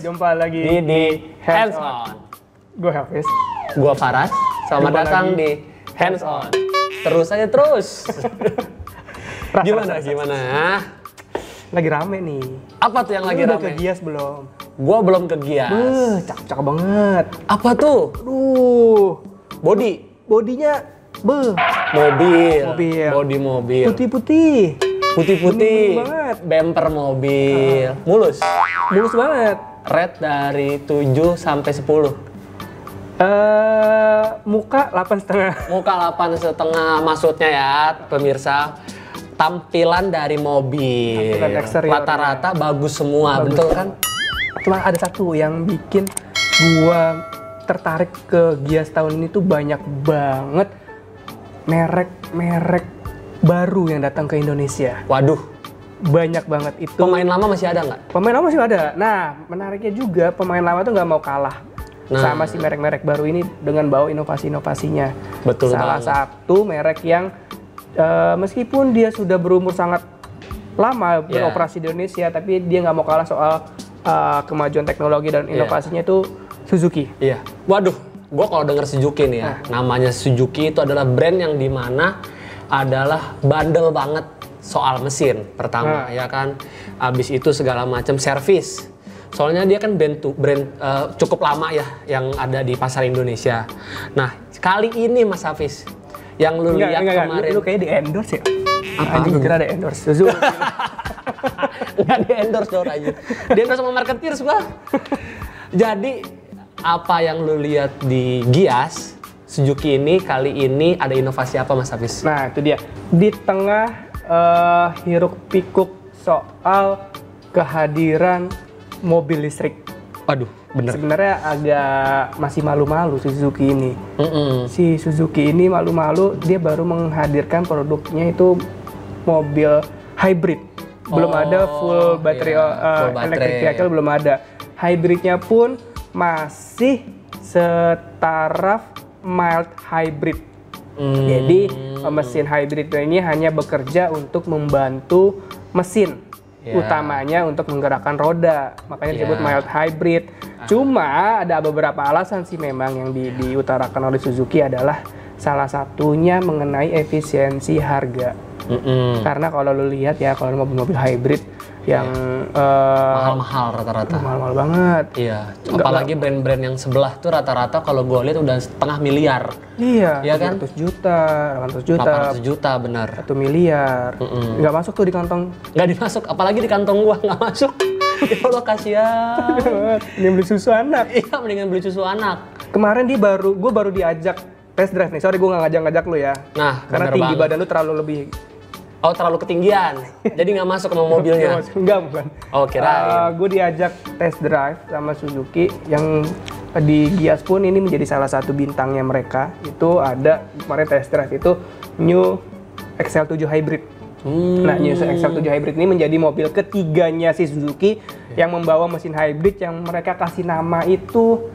Jumpa lagi di Hands On. Gue Hafiz. Gue Faras. Selamat datang di Hands On. Terus aja terus. Gimana? Lagi rame nih. Apa tuh yang lagi Udah rame? ke Gias belum? Gua belum ke Gias. Cakep banget. Apa tuh? Bodinya mobil. Body mobil. Putih-putih. Putih-putih. Bening banget. Bumper mobil. Mulus banget. Red dari 7 sampai 10. Muka 8,5. Muka 8,5 maksudnya ya, pemirsa. Tampilan dari mobil. Tampilan eksterior. Rata-rata bagus semua, betul kan? Cuma ada satu yang bikin gua tertarik ke Gias tahun ini tuh banyak banget merek baru yang datang ke Indonesia. Waduh, banyak banget itu. Pemain lama masih ada nggak? Pemain lama masih ada. Nah, menariknya juga pemain lama tuh nggak mau kalah sama si merek-merek baru ini dengan bawa inovasi-inovasinya. Betul Salah banget. satu merek yang meskipun dia sudah berumur sangat lama beroperasi di Indonesia, tapi dia nggak mau kalah soal kemajuan teknologi dan inovasinya itu Suzuki. Iya. Waduh, gue kalau denger Suzuki nih ya, namanya Suzuki itu adalah brand yang dimana adalah bandel banget soal mesin pertama, ya kan. Abis itu segala macam servis. Soalnya dia kan brand cukup lama ya yang ada di pasar Indonesia. Nah, kali ini Mas Hafiz yang lu lihat kemarin. Lu kayak di endorse ya? Apa? Anjing kira ada endorse Suzuki. Nggak di endorse dong aja. Di endorse sama marketeers gua. Jadi apa yang lu lihat di Gias Suzuki ini kali ini ada inovasi apa Mas Hafiz? Nah itu dia, di tengah hiruk pikuk soal kehadiran mobil listrik. Aduh, bener. Sebenarnya agak masih malu-malu Suzuki ini. Si Suzuki ini malu-malu, dia baru menghadirkan produknya itu mobil hybrid. Belum ada full battery, electric vehicle belum ada. Hybridnya pun masih setaraf mild hybrid. Jadi mesin hybrid ini hanya bekerja untuk membantu mesin, utamanya untuk menggerakkan roda, makanya disebut mild hybrid. Cuma ada beberapa alasan sih memang yang diutarakan oleh Suzuki adalah salah satunya mengenai efisiensi harga. Karena kalau lu lihat ya, kalau mobil-mobil hybrid yang mahal-mahal rata-rata. Mahal-mahal banget. Iya. Apalagi brand-brand yang sebelah tuh rata-rata kalau gue lihat udah setengah miliar. Iya. Iya kan? 800 juta, benar. 1 miliar. Nggak masuk tuh di kantong. Nggak dimasuk, apalagi di kantong gua nggak masuk. Ya Allah, kasihan. Ini beli susu anak. Iya, mendingan beli susu anak. Kemarin gue baru diajak test drive nih. Sorry gue nggak ngajak-ngajak lu ya. Nah, karena tinggi badan lu terlalu lebih. Oh, terlalu ketinggian. Jadi nggak masuk sama mobilnya. Enggak, bukan. Oh, kirain. Gue diajak test drive sama Suzuki yang di Gias pun ini menjadi salah satu bintangnya mereka. Itu ada kemarin test drive itu New XL7 Hybrid. Nah, New XL7 Hybrid ini menjadi mobil ketiganya si Suzuki yang membawa mesin hybrid yang mereka kasih nama itu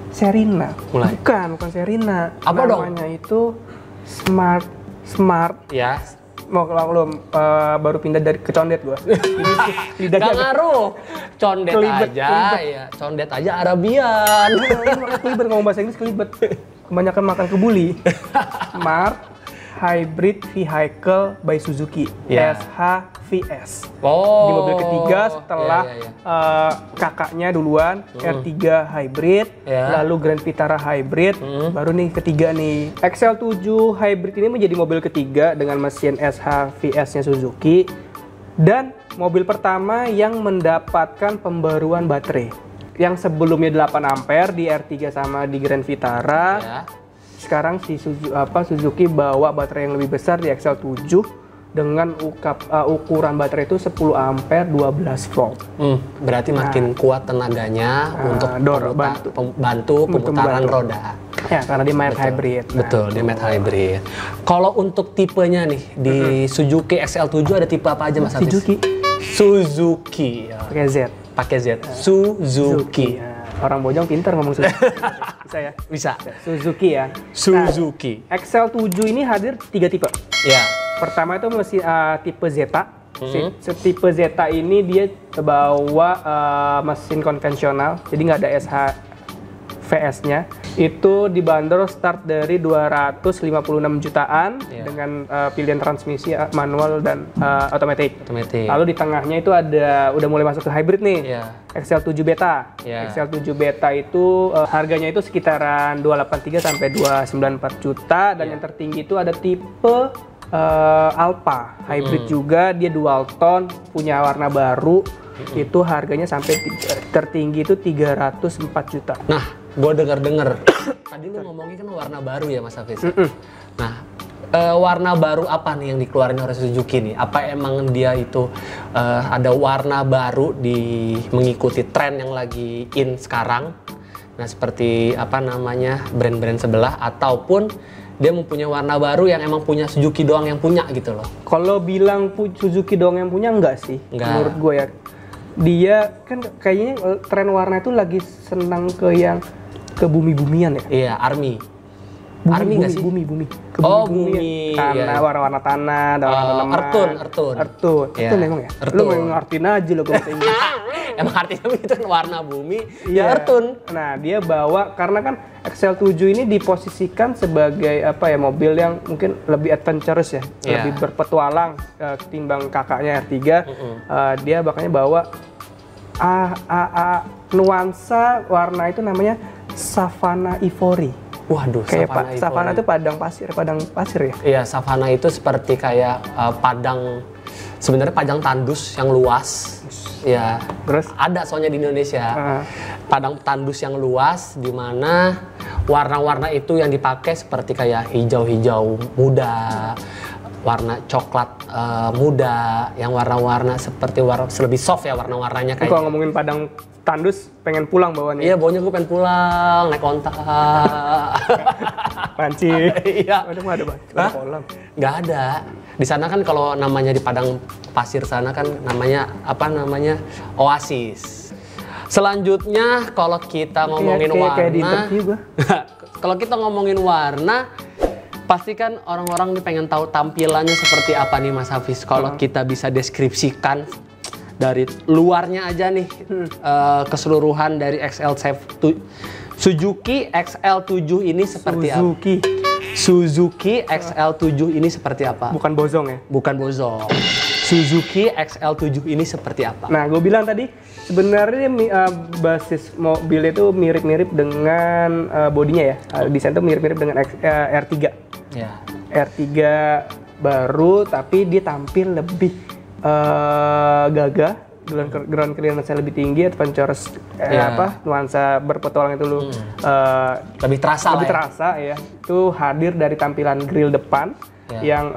Serena. Bukan Serena. Apa namanya itu Smart. Ya. Mau baru pindah dari ke condet gua. Gak ngaruh. Condet aja, ya. Condet aja Arabian. Kelibet ngomong bahasa Inggris kelibet. Kebanyakan makan kebuli. Smart Hybrid Vehicle by Suzuki, SHVS. Di mobil ketiga setelah kakaknya duluan R3 Hybrid, lalu Grand Vitara Hybrid, baru nih ketiga nih. XL7 Hybrid ini menjadi mobil ketiga dengan mesin SHVS-nya Suzuki dan mobil pertama yang mendapatkan pembaruan baterai. Yang sebelumnya 8 ampere di R3 sama di Grand Vitara. Sekarang si Suzuki bawa baterai yang lebih besar di XL7 dengan ukuran baterai itu 10 ampere 12 volt. Berarti makin kuat tenaganya untuk bantu pemutaran roda. Ya, karena dia mild hybrid. Betul, dia mild hybrid. Kalau untuk tipenya nih di Suzuki XL7 ada tipe apa aja Mas Hafiz? Suzuki. Pakai Z. Suzuki. Orang Bojong pintar ngomong Suzuki. Bisa ya? Bisa. Suzuki ya. Suzuki. Nah, XL7 ini hadir 3 tipe. Ya. Pertama itu mesin tipe Zeta. Tipe Zeta ini dia bawa mesin konvensional, jadi nggak ada SHVS-nya. Itu dibanderol start dari 256 jutaan dengan pilihan transmisi manual dan otomatis. Lalu di tengahnya itu udah mulai masuk ke hybrid nih. XL7 Beta. XL7 Beta itu harganya itu sekitaran 283 sampai 294 juta dan yang tertinggi itu ada tipe Alpha hybrid juga, dia dual tone, punya warna baru. Itu harganya sampai tertinggi itu 304 juta. Nah, gue dengar tadi lu ngomongin kan warna baru ya Mas Hafiz. Nah, warna baru apa nih yang dikeluarin oleh Suzuki nih? Apa emang dia itu ada warna baru mengikuti tren yang lagi in sekarang? Nah, seperti apa namanya brand-brand sebelah, ataupun dia mempunyai warna baru yang emang punya Suzuki doang yang punya gitu loh. Kalau bilang Suzuki doang yang punya enggak sih, menurut gue ya. Dia kan kayaknya tren warna itu lagi senang ke bumi-bumian ya. Iya, army nggak sih? Bumi. Bumi. Tanah, warna-warna tanah, warna tanaman. Earthone. Itu memang ya. Lu mau ngertiin aja lo bahasa Inggris. Emang artinya begitu kan, warna bumi, ya Earthone. Nah, dia bawa karena kan XL7 ini diposisikan sebagai mobil yang mungkin lebih adventurous ya, lebih berpetualang ketimbang kakaknya R3. Dia makanya bawa nuansa warna itu namanya Savana Ivory. Waduh, kayak Savana itu padang pasir ya? Iya, Savana itu seperti kayak sebenarnya padang tandus yang luas. Ya, terus ada soalnya di Indonesia. Padang tandus yang luas di mana warna-warna itu yang dipakai seperti kayak hijau-hijau muda, warna coklat muda, yang warna-warna seperti lebih soft ya warna-warnanya kayak. Kalau ngomongin padang tandus pengen pulang bawahnya. Iya, bawahnya gue pengen pulang naik onta. Pancing. Iya. Ada kolam. Nggak ada. Di sana kan kalau namanya di padang pasir sana kan namanya oasis. Selanjutnya kalau kita ngomongin warna. Kayak di interview gua. Kalau kita ngomongin warna, pasti kan orang-orang nih pengen tahu tampilannya seperti apa nih Mas Hafiz. Kalau kita bisa deskripsikan dari luarnya aja nih, keseluruhan dari Suzuki XL7 ini seperti apa? Suzuki XL7 ini seperti apa? Bukan bozong ya? Bukan bozong. Suzuki XL7 ini seperti apa? Nah, gue bilang tadi sebenarnya basis mobil itu mirip-mirip dengan bodinya ya. Desain itu mirip-mirip dengan R3. Ya. R3 baru tapi dia tampil lebih gagah, ground clearance-nya lebih tinggi, adventurous, nuansa berpetualang itu lebih terasa ya. Itu hadir dari tampilan grill depan yang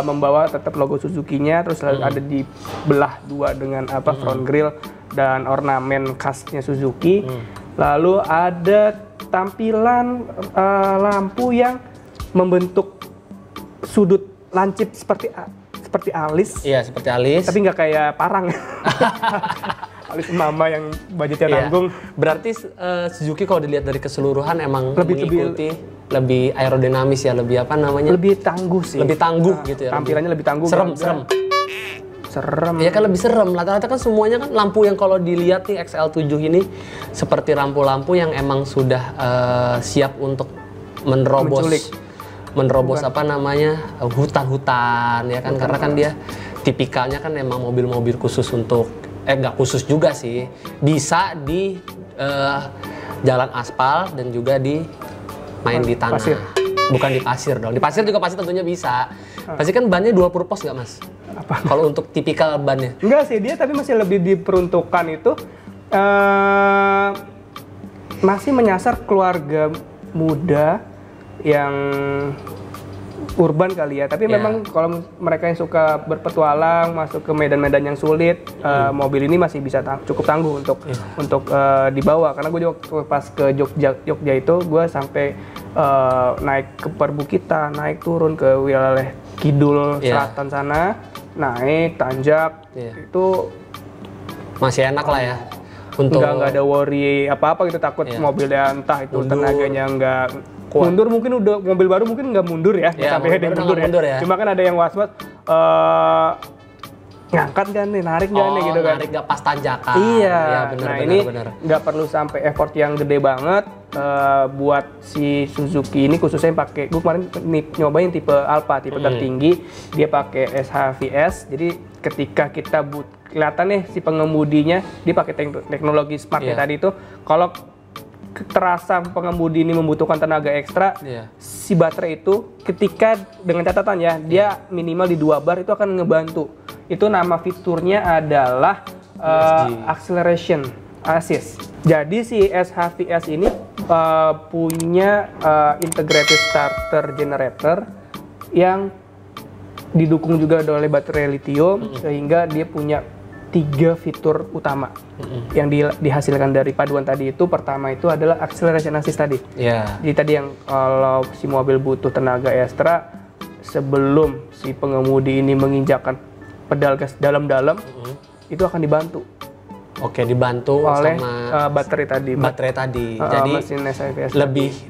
membawa tetap logo Suzuki-nya, terus ada di belah dua dengan front grill dan ornamen khasnya Suzuki. Lalu ada tampilan lampu yang membentuk sudut lancip seperti alis. Iya, seperti alis. Tapi nggak kayak parang. Alis mama yang budgetnya nanggung. Berarti Suzuki kalau dilihat dari keseluruhan emang mengikuti lebih aerodinamis ya, lebih lebih tangguh sih. Lebih tangguh gitu ya. Tampilannya lebih tangguh. Serem. Iya kan lebih serem. Rata-rata kan semuanya kan lampu yang kalau dilihat nih XL7 ini seperti lampu-lampu yang emang sudah siap untuk menerobos hutan-hutan ya kan, karena kan dia tipikalnya kan emang mobil-mobil khusus untuk nggak khusus juga sih, bisa di jalan aspal dan juga main di tanah. Pasir. Bukan di pasir dong, di pasir juga pasti tentunya bisa. Pasti kan bannya dual purpose nggak Mas? Apa? Kalau untuk tipikal bannya? Enggak sih, dia tapi masih lebih diperuntukkan itu masih menyasar keluarga muda yang urban kali ya, tapi memang kalau mereka yang suka berpetualang, masuk ke medan-medan yang sulit, mobil ini masih bisa cukup tangguh untuk dibawa. Karena gue juga pas ke Jogja itu, gue sampai naik ke perbukitan, naik turun ke wilayah kidul selatan sana, naik tanjak, itu masih enak lah ya. Untuk nggak ada worry apa-apa gitu, takut mobilnya entah itu tenaganya nggak mundur, mungkin udah mobil baru mungkin nggak mundur ya, sampai heading mundur ya. Cuma kan ada yang was-was ngangkat gak nih, narik gak nih gitu kan. Narik gak pas tanjakan. Iya, ya, bener, nah bener, ini bener. nggak perlu sampai effort yang gede banget buat si Suzuki ini, khususnya yang pakai, gue kemarin nyobain tipe Alfa, tipe tertinggi, dia pakai SHVS, jadi ketika kita kelihatan nih si pengemudinya, dia pakai teknologi smartnya tadi itu, kalau terasa pengemudi ini membutuhkan tenaga ekstra, si baterai itu ketika dengan catatan ya, dia minimal di 2 bar itu akan ngebantu. Itu nama fiturnya adalah acceleration assist. Jadi si SHVS ini punya integrated starter generator yang didukung juga oleh baterai lithium, sehingga dia punya 3 fitur utama yang dihasilkan dari paduan tadi itu. Pertama itu adalah acceleration assist tadi. Jadi tadi yang kalau si mobil butuh tenaga ekstra, sebelum si pengemudi ini menginjakkan pedal gas dalam-dalam, itu akan dibantu. Oke, dibantu oleh sama baterai tadi. Jadi mesin SHVS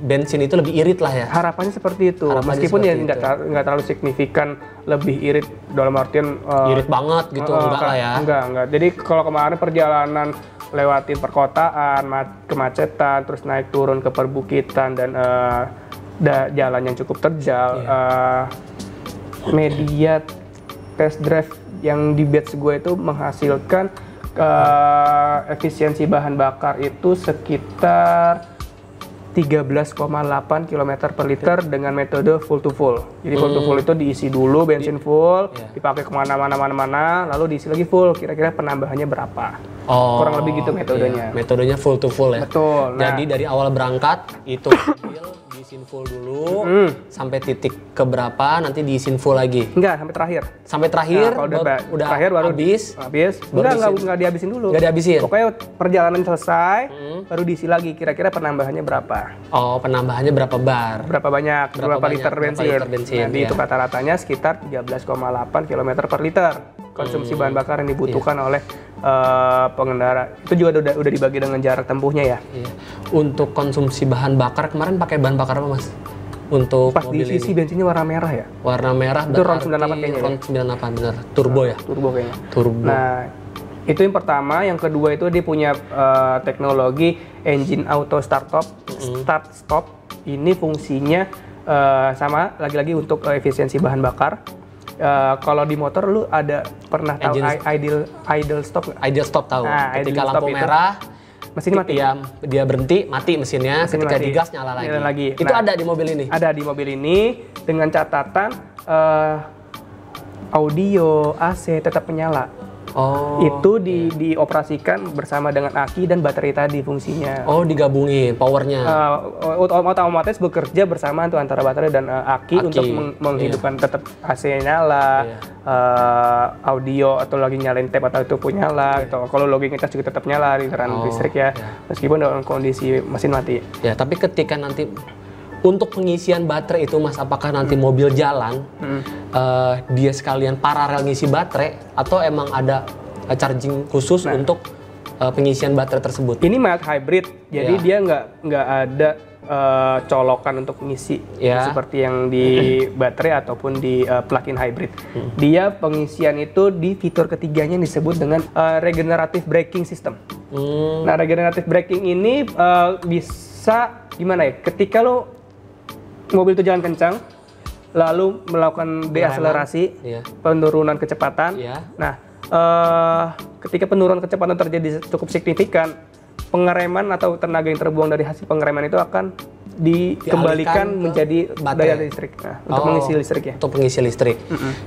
bensin itu lebih irit lah ya. Harapannya seperti itu. Meskipun ya nggak terlalu signifikan lebih irit dalam artian irit banget gitu, enggak lah ya. Enggak. Jadi kalau kemarin perjalanan lewatin perkotaan, kemacetan, terus naik turun ke perbukitan dan jalan yang cukup terjal, media test drive yang di batch gue itu menghasilkan efisiensi bahan bakar itu sekitar 13,8 km per liter dengan metode full to full. Jadi full to full itu diisi dulu bensin full, dipakai kemana-mana, lalu diisi lagi full. Kira-kira penambahannya berapa? Kurang lebih gitu metodenya. Metodenya full to full ya. Betul. Jadi dari awal berangkat itu diisiin full dulu, sampai titik keberapa nanti diisiin full lagi. Enggak, sampai terakhir. Sampai terakhir, udah terakhir baru habis. Enggak dihabisin dulu. Enggak dihabisin. Pokoknya perjalanan selesai, baru diisi lagi. Kira-kira penambahannya berapa? Penambahannya berapa bar? Berapa banyak? Berapa liter bensin? Nanti itu rata-ratanya sekitar 13,8 km per liter. Konsumsi bahan bakar yang dibutuhkan oleh pengendara. Itu juga udah dibagi dengan jarak tempuhnya ya. Untuk konsumsi bahan bakar kemarin pakai bahan bakar apa Mas? Untuk pas diisi bensinnya warna merah ya? Warna merah itu RON 98 kayaknya. RON 98 bener. Turbo ya? Turbo kayaknya. Turbo. Nah, itu yang pertama. Yang kedua itu dia punya teknologi engine auto start stop. Ini fungsinya sama lagi-lagi untuk efisiensi bahan bakar. Kalau di motor lu pernah tahu idle stop nggak? Idle stop tahu. Nah, ketika lampu merah, mesin mati. Dia berhenti, mati mesinnya. Ketika digas nyala lagi. Itu ada di mobil ini. Ada di mobil ini dengan catatan audio, AC tetap menyala. Itu dioperasikan bersama dengan aki dan baterai tadi fungsinya. Digabungin powernya. Otomatis bekerja bersama tuh antara baterai dan aki untuk menghidupkan tetap AC nyala, audio atau lagi nyalain tape atau itu pun nyala. Gitu. Kalau logging ngecas juga tetap nyala aliran listrik ya, meskipun dalam kondisi mesin mati. Ya, tapi ketika nanti untuk pengisian baterai itu Mas, apakah nanti mobil jalan dia sekalian paralel ngisi baterai atau emang ada charging khusus untuk pengisian baterai tersebut? Ini mild hybrid, jadi dia nggak ada colokan untuk ngisi seperti yang di baterai ataupun di plug-in hybrid. Dia pengisian itu di fitur ketiganya disebut dengan regenerative braking system. Nah, regenerative braking ini bisa gimana ya? Ketika lo mobil itu jalan kencang, lalu melakukan deakselerasi, penurunan kecepatan. Nah, ketika penurunan kecepatan terjadi cukup signifikan, pengereman atau tenaga yang terbuang dari hasil pengereman itu akan dikembalikan menjadi daya listrik untuk mengisi listrik ya. Untuk mengisi listrik.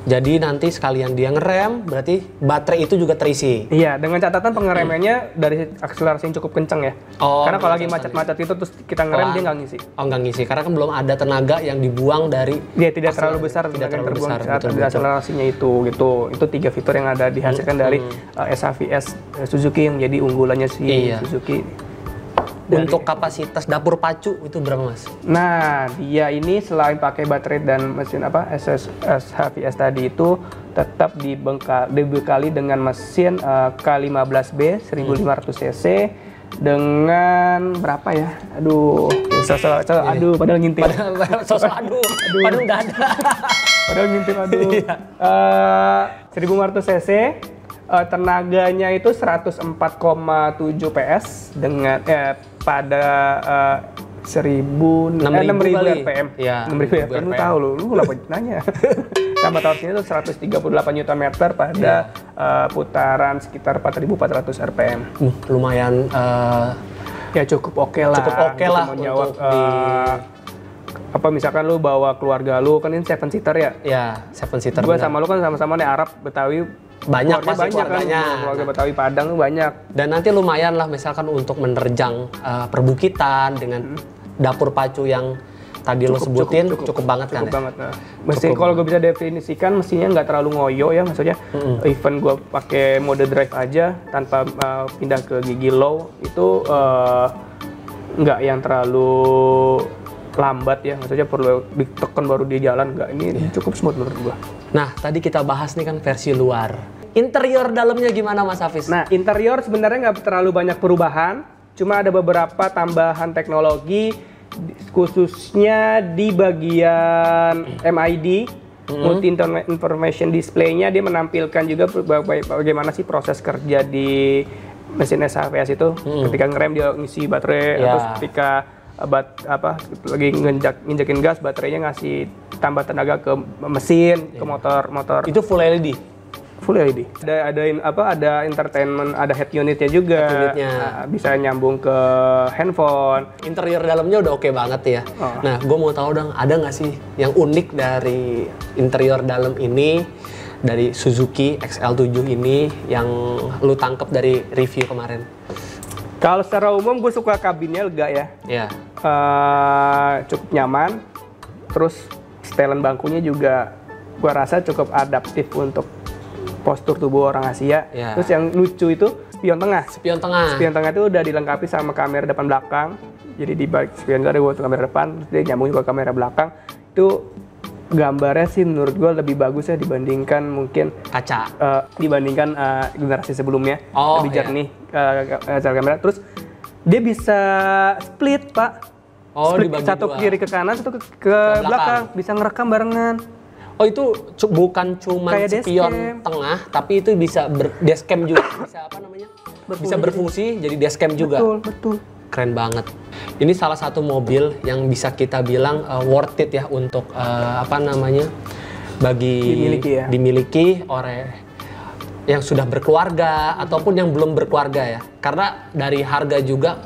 Jadi nanti sekalian dia ngerem, berarti baterai itu juga terisi. Iya, dengan catatan pengeremannya dari akselerasi yang cukup kencang ya. Karena kalau lagi macet-macet itu terus kita ngerem dia nggak ngisi. Nggak ngisi, karena kan belum ada tenaga yang dibuang dari. Dia tidak terlalu besar, tidak terlalu besar saat akselerasinya itu gitu. Itu 3 fitur yang ada dihasilkan dari SHVS Suzuki yang menjadi unggulannya si Suzuki. Untuk kapasitas dapur pacu itu berapa Mas? Nah, dia ini selain pakai baterai dan mesin SHVS tadi itu tetap dibekali dengan mesin K15B 1500 cc dengan berapa ya? Aduh, padahal ngintip. Padahal udah ada. Padahal ngintir aduh. 1500 cc, tenaganya itu 104,7 PS dengan pada 6.000 RPM. Ya, 6.000 RPM. Lu tahu lu kenapa nanya? Sama torsinya itu 138 Nm pada putaran sekitar 4.400 RPM. Lumayan ya cukup oke lah. Cukup oke lah menjawab apa misalkan lu bawa keluarga lu kan ini 7 seater ya? Ya, 7 seater. Gua sama lu kan sama-sama nih Arab, Betawi. Banyak pasti keluarganya. Kan, keluarga Betawi Padang tuh banyak. Dan nanti lumayan lah misalkan untuk menerjang perbukitan dengan dapur pacu yang tadi lo sebutin cukup banget kan? Cukup banget. Nah. Mesin kalau gue bisa definisikan mesinnya nggak terlalu ngoyo ya, maksudnya even gue pakai mode drive aja tanpa pindah ke gigi low itu nggak yang terlalu lambat ya, maksudnya perlu ditekan baru dia jalan nggak, ini cukup smooth menurut gue. Nah tadi kita bahas nih kan versi luar, interior dalamnya gimana Mas Hafiz? Nah interior sebenarnya nggak terlalu banyak perubahan, cuma ada beberapa tambahan teknologi khususnya di bagian MID, Multi Information Display-nya. Dia menampilkan juga bagaimana sih proses kerja di mesin SHVS itu. Ketika ngerem dia ngisi baterai, terus ketika lagi nginjekin gas, baterainya ngasih tambah tenaga ke mesin, ke motor. Itu full LED. Full LED. Ada entertainment, ada head unitnya juga. Bisa nyambung ke handphone. Interior dalamnya udah oke banget ya. Nah, gue mau tahu dong, ada nggak sih yang unik dari interior dalam ini, dari Suzuki XL7 ini yang lu tangkep dari review kemarin? Kalau secara umum gue suka kabinnya lega ya. Iya. Cukup nyaman. Terus setelan bangkunya juga gue rasa cukup adaptif untuk postur tubuh orang Asia. Terus yang lucu itu spion tengah. Spion tengah itu udah dilengkapi sama kamera depan belakang. Jadi di balik spion itu ada kamera depan, terus dia nyambung juga kamera belakang. Itu gambarnya sih menurut gue lebih bagus ya dibandingkan mungkin kaca. Dibandingkan generasi sebelumnya. Lebih jernih cara kamera. Terus dia bisa split, Pak. Split, satu ke kiri ke kanan, satu ke belakang. Bisa ngerekam barengan. Oh itu bukan cuma spion tengah, tapi itu bisa dashcam juga, bisa apa namanya? Bisa berfungsi jadi dashcam juga. Betul. Keren banget. Ini salah satu mobil yang bisa kita bilang worth it ya untuk dimiliki oleh yang sudah berkeluarga ataupun yang belum berkeluarga ya. Karena dari harga juga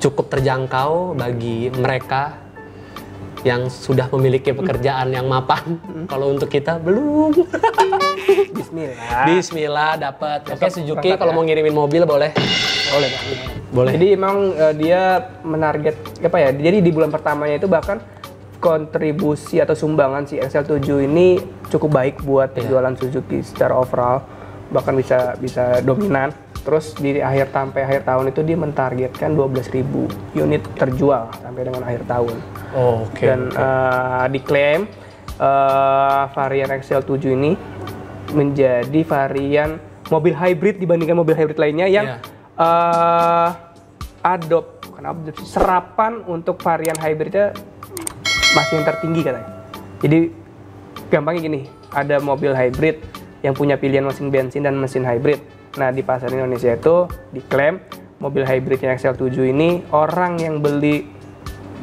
cukup terjangkau bagi mereka yang sudah memiliki pekerjaan yang mapan. Kalau untuk kita belum. Bismillah dapat. Oke, Suzuki kalau mau ngirimin mobil boleh. Boleh. Jadi emang dia menarget apa ya? Jadi di bulan pertamanya itu bahkan kontribusi atau sumbangan si XL7 ini cukup baik buat penjualan Suzuki secara overall, bahkan bisa dominan. Terus sampai akhir tahun itu dia mentargetkan 12.000 unit terjual sampai dengan akhir tahun. Dan diklaim varian XL7 ini menjadi varian mobil hybrid dibandingkan mobil hybrid lainnya yang serapan untuk varian hybridnya masih yang tertinggi katanya. Jadi gampangnya gini, ada mobil hybrid yang punya pilihan mesin bensin dan mesin hybrid. Nah di pasar Indonesia itu diklaim mobil hybridnya XL7 ini orang yang beli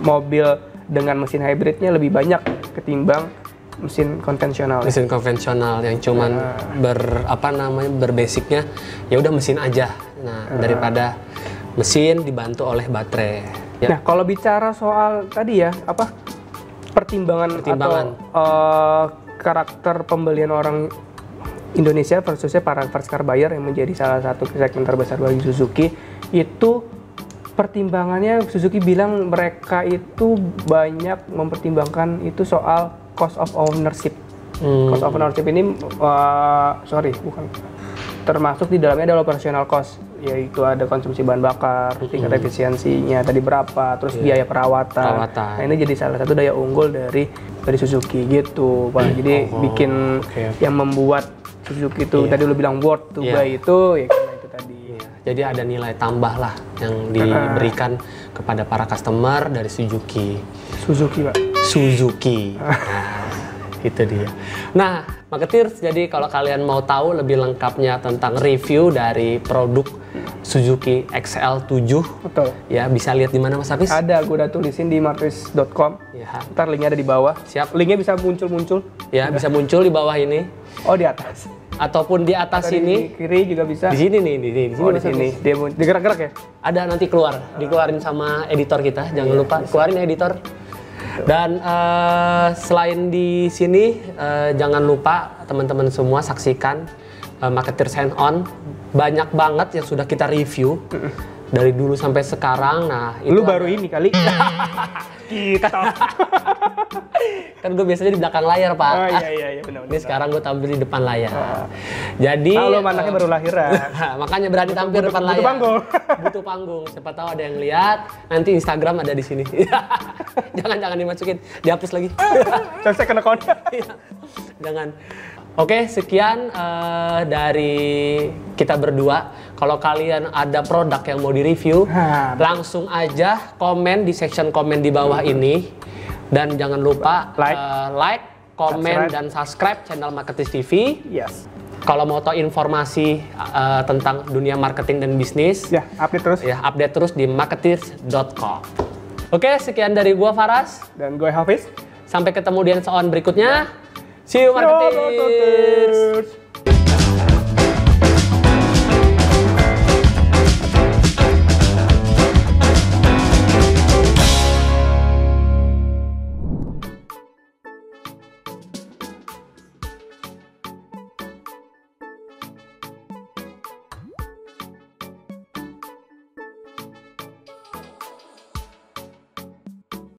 mobil dengan mesin hybridnya lebih banyak ketimbang mesin konvensional. Mesin konvensional yang cuman berbasicnya ya udah mesin aja. Nah daripada mesin dibantu oleh baterai. Nah kalau bicara soal tadi ya pertimbangan. Atau karakter pembelian orang Indonesia versusnya para first car buyer yang menjadi salah satu segmen terbesar bagi Suzuki, itu pertimbangannya Suzuki bilang mereka itu banyak mempertimbangkan itu soal cost of ownership. Cost of ownership ini termasuk di dalamnya ada operational cost, yaitu ada konsumsi bahan bakar, tingkat efisiensinya tadi berapa, terus biaya perawatan. Nah ini jadi salah satu daya unggul dari Suzuki gitu, Pak. Jadi yang membuat Suzuki itu tadi lu bilang worth to buy itu ya karena itu tadi. Jadi ada nilai tambah lah yang diberikan kepada para customer dari Suzuki. Suzuki, Pak. Suzuki. Itu dia. Nah, Marketeers, jadi kalau kalian mau tahu lebih lengkapnya tentang review dari produk Suzuki XL7, Betul. ya bisa lihat di mana Mas Hafiz? Ada, gue udah tulisin di marketeers.com. Ya. Ntar linknya ada di bawah. Siap. Linknya bisa muncul-muncul. Ya, bisa muncul di bawah ini Oh, di atas. ataupun di atas Tadi sini. di kiri juga bisa. Di sini nih, di sini. Oh, di Mas sini. Hafiz. Dia digerak-gerak ya? Ada nanti dikeluarin sama editor kita. Jangan lupa keluarin ya, editor. Dan selain di sini, jangan lupa teman-teman semua saksikan Marketeers Hands On. Banyak banget yang sudah kita review dari dulu sampai sekarang. Nah, itu Lu baru ini kali. Kita. kan gue biasanya di belakang layar, Pak. Oh iya benar. Ini sekarang gue tampil di depan layar. Jadi Kalau anaknya baru lahiran. makanya berani tampil depan layar. Butuh panggung. Butuh panggung. Siapa tahu ada yang lihat. Nanti Instagram ada di sini. jangan dimasukin, dihapus lagi. Saya kena kode. Jangan. Oke, sekian dari kita berdua. Kalau kalian ada produk yang mau direview, langsung aja komen di section komen di bawah ini. Dan jangan lupa like, komen, dan subscribe channel Marketeers TV. Yes. Kalau mau tahu informasi tentang dunia marketing dan bisnis, Ya, update terus. ya update terus di marketeers.com. Oke, sekian dari gua Faras. Dan gue Hafiz. Sampai ketemu di hands on berikutnya. See you Marketeers.